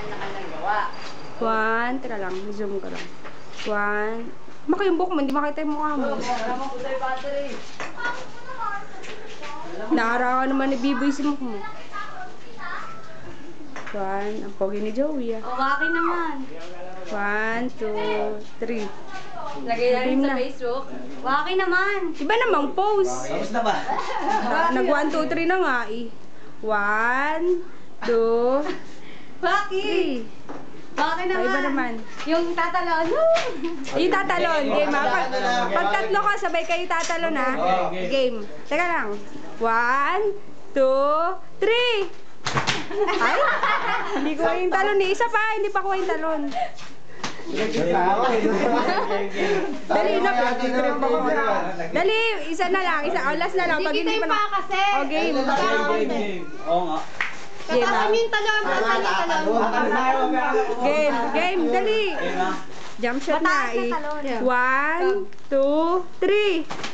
kanya-kanyang gawa. 1, tira lang, zoom ko lang. 1, maka yung buhok mo, hindi makita yung mukha mo. Naman ko tayo battery. Naarawan naman ni Biboy si mukha mo. 1, ang pogi ni Joey ah. O, akin naman. 1, 2, 3. Lagay na rin sa Facebook. Waki naman. Iba namang pose. Tapos na ba? Nag 1, 2, 3 na nga eh. 1, 2, Waki. 3. Waki naman. Iba naman. Yung tatalon. Ay, tatalon. Game ha. Pag tatlo ka, sabay kayo tatalon ha. Game. Teka lang. 1, 2, 3. Ay, hindi ko yung talon eh. Isa pa, hindi pa ko yung talon. Dali na. Dali, isa na lang. Isa, last na lang. Pag hindi pa na. O, game. Oo nga. Game ha. Game. Dali. Jump shot na eh. 1, 2, 3.